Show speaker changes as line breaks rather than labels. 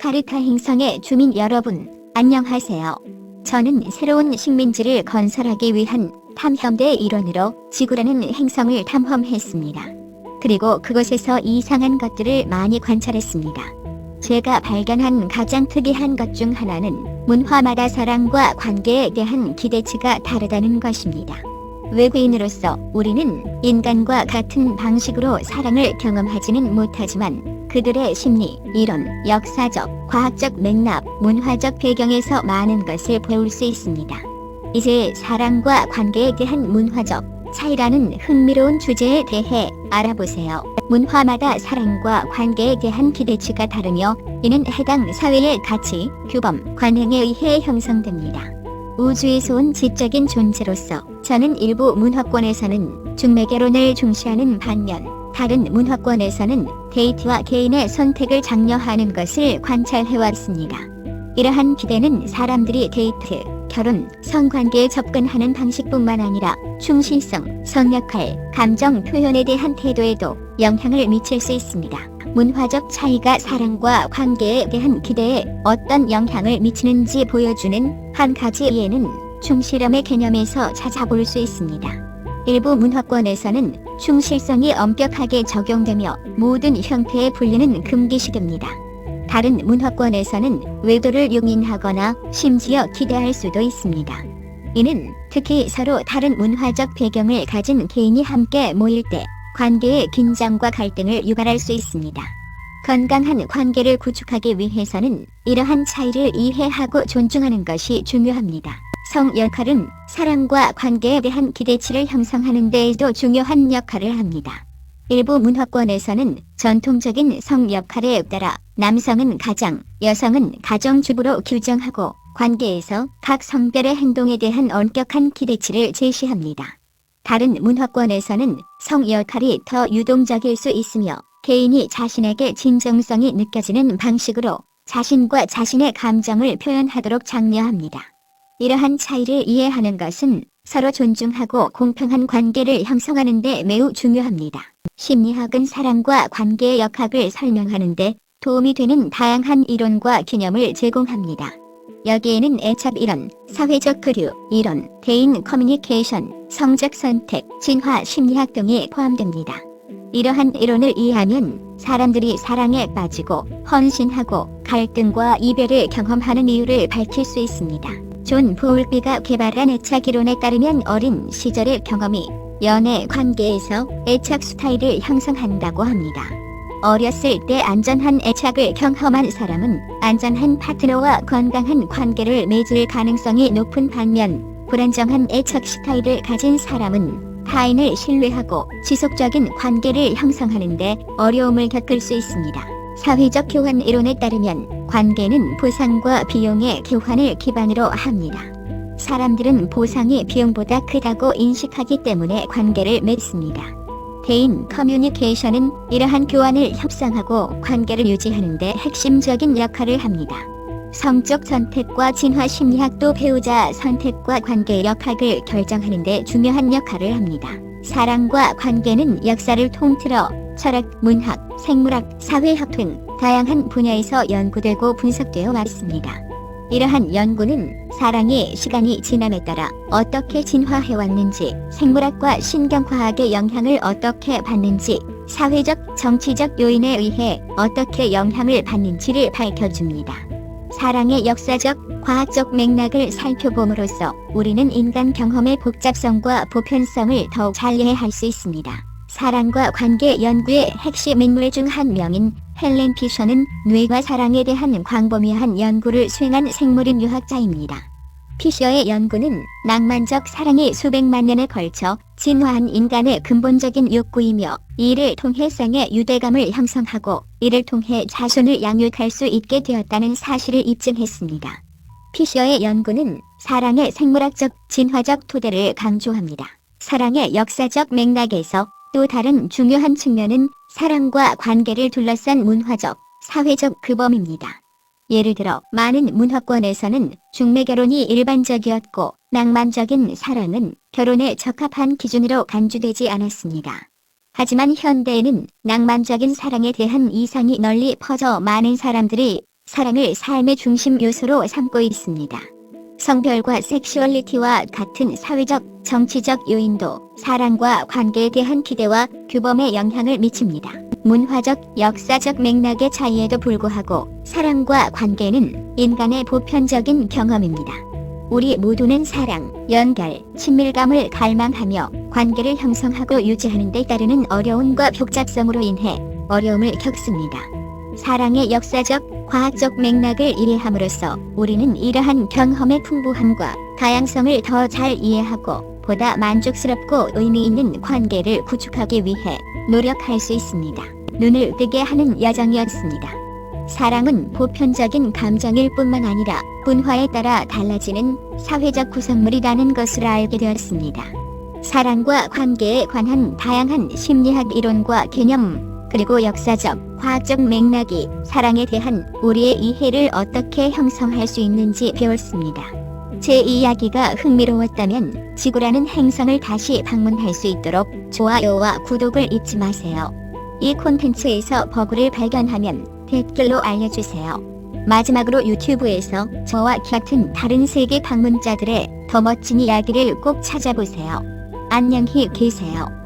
스파르타 행성의 주민 여러분, 안녕하세요. 저는 새로운 식민지를 건설하기 위한 탐험대 일원으로 지구라는 행성을 탐험했습니다. 그리고 그곳에서 이상한 것들을 많이 관찰했습니다. 제가 발견한 가장 특이한 것 중 하나는 문화마다 사랑과 관계에 대한 기대치가 다르다는 것입니다. 외계인으로서 우리는 인간과 같은 방식으로 사랑을 경험하지는 못하지만 그들의 심리, 이론, 역사적, 과학적 맥락, 문화적 배경에서 많은 것을 배울 수 있습니다. 이제 사랑과 관계에 대한 문화적 차이라는 흥미로운 주제에 대해 알아보세요. 문화마다 사랑과 관계에 대한 기대치가 다르며 이는 해당 사회의 가치, 규범, 관행에 의해 형성됩니다. 우주에서 온 지적인 존재로서 저는 일부 문화권에서는 중매개론을 중시하는 반면 다른 문화권에서는 데이트와 개인의 선택을 장려하는 것을 관찰해왔습니다. 이러한 기대는 사람들이 데이트, 결혼, 성관계에 접근하는 방식뿐만 아니라 충실성, 성역할, 감정 표현에 대한 태도에도 영향을 미칠 수 있습니다. 문화적 차이가 사랑과 관계에 대한 기대에 어떤 영향을 미치는지 보여주는 한 가지 예는 충실함의 개념에서 찾아볼 수 있습니다. 일부 문화권에서는 충실성이 엄격하게 적용되며 모든 형태에 불리는 금기시됩니다. 다른 문화권에서는 외도를 용인하거나 심지어 기대할 수도 있습니다. 이는 특히 서로 다른 문화적 배경을 가진 개인이 함께 모일 때 관계의 긴장과 갈등을 유발할 수 있습니다. 건강한 관계를 구축하기 위해서는 이러한 차이를 이해하고 존중하는 것이 중요합니다. 성 역할은 사랑과 관계에 대한 기대치를 형성하는 데에도 중요한 역할을 합니다. 일부 문화권에서는 전통적인 성 역할에 따라 남성은 가장, 여성은 가정주부로 규정하고 관계에서 각 성별의 행동에 대한 엄격한 기대치를 제시합니다. 다른 문화권에서는 성 역할이 더 유동적일 수 있으며 개인이 자신에게 진정성이 느껴지는 방식으로 자신과 자신의 감정을 표현하도록 장려합니다. 이러한 차이를 이해하는 것은 서로 존중하고 공평한 관계를 형성하는 데 매우 중요합니다. 심리학은 사랑과 관계의 역학을 설명하는 데 도움이 되는 다양한 이론과 개념을 제공합니다. 여기에는 애착 이론, 사회적 교류 이론, 대인 커뮤니케이션, 성적 선택, 진화 심리학 등이 포함됩니다. 이러한 이론을 이해하면 사람들이 사랑에 빠지고 헌신하고 갈등과 이별을 경험하는 이유를 밝힐 수 있습니다. 존 보울비가 개발한 애착 이론에 따르면 어린 시절의 경험이 연애 관계에서 애착 스타일을 형성한다고 합니다. 어렸을 때 안전한 애착을 경험한 사람은 안전한 파트너와 건강한 관계를 맺을 가능성이 높은 반면 불안정한 애착 스타일을 가진 사람은 타인을 신뢰하고 지속적인 관계를 형성하는데 어려움을 겪을 수 있습니다. 사회적 교환 이론에 따르면 관계는 보상과 비용의 교환을 기반으로 합니다. 사람들은 보상이 비용보다 크다고 인식하기 때문에 관계를 맺습니다. 대인 커뮤니케이션은 이러한 교환을 협상하고 관계를 유지하는 데 핵심적인 역할을 합니다. 성적 선택과 진화 심리학도 배우자 선택과 관계의 역학을 결정하는 데 중요한 역할을 합니다. 사랑과 관계는 역사를 통틀어 철학, 문학, 생물학, 사회학 등 다양한 분야에서 연구되고 분석되어 왔습니다. 이러한 연구는 사랑이 시간이 지남에 따라 어떻게 진화해왔는지, 생물학과 신경과학의 영향을 어떻게 받는지, 사회적, 정치적 요인에 의해 어떻게 영향을 받는지를 밝혀줍니다. 사랑의 역사적, 과학적 맥락을 살펴봄으로써 우리는 인간 경험의 복잡성과 보편성을 더욱 잘 이해할 수 있습니다. 사랑과 관계 연구의 핵심 인물 중 한 명인 헬렌 피셔는 뇌과 사랑에 대한 광범위한 연구를 수행한 생물인 유학자입니다. 피셔의 연구는 낭만적 사랑이 수백만 년에 걸쳐 진화한 인간의 근본적인 욕구이며 이를 통해 생의 유대감을 형성하고 이를 통해 자손을 양육할 수 있게 되었다는 사실을 입증했습니다. 피셔의 연구는 사랑의 생물학적, 진화적 토대를 강조합니다. 사랑의 역사적 맥락에서 또 다른 중요한 측면은 사랑과 관계를 둘러싼 문화적, 사회적 규범입니다. 예를 들어 많은 문화권에서는 중매결혼이 일반적이었고 낭만적인 사랑은 결혼에 적합한 기준으로 간주되지 않았습니다. 하지만 현대에는 낭만적인 사랑에 대한 이상이 널리 퍼져 많은 사람들이 사랑을 삶의 중심 요소로 삼고 있습니다. 성별과 섹슈얼리티와 같은 사회적, 정치적 요인도 사랑과 관계에 대한 기대와 규범에 영향을 미칩니다. 문화적, 역사적 맥락의 차이에도 불구하고 사랑과 관계는 인간의 보편적인 경험입니다. 우리 모두는 사랑, 연결, 친밀감을 갈망하며 관계를 형성하고 유지하는 데 따르는 어려움과 복잡성으로 인해 어려움을 겪습니다. 사랑의 역사적, 과학적 맥락을 이해함으로써 우리는 이러한 경험의 풍부함과 다양성을 더 잘 이해하고 보다 만족스럽고 의미 있는 관계를 구축하기 위해 노력할 수 있습니다. 눈을 뜨게 하는 여정이었습니다. 사랑은 보편적인 감정일 뿐만 아니라 분화에 따라 달라지는 사회적 구성물이라는 것을 알게 되었습니다. 사랑과 관계에 관한 다양한 심리학 이론과 개념, 그리고 역사적, 과학적 맥락이 사랑에 대한 우리의 이해를 어떻게 형성할 수 있는지 배웠습니다. 제 이야기가 흥미로웠다면 지구라는 행성을 다시 방문할 수 있도록 좋아요와 구독을 잊지 마세요. 이 콘텐츠에서 버그를 발견하면 댓글로 알려주세요. 마지막으로 유튜브에서 저와 같은 다른 세계 방문자들의 더 멋진 이야기를 꼭 찾아보세요. 안녕히 계세요.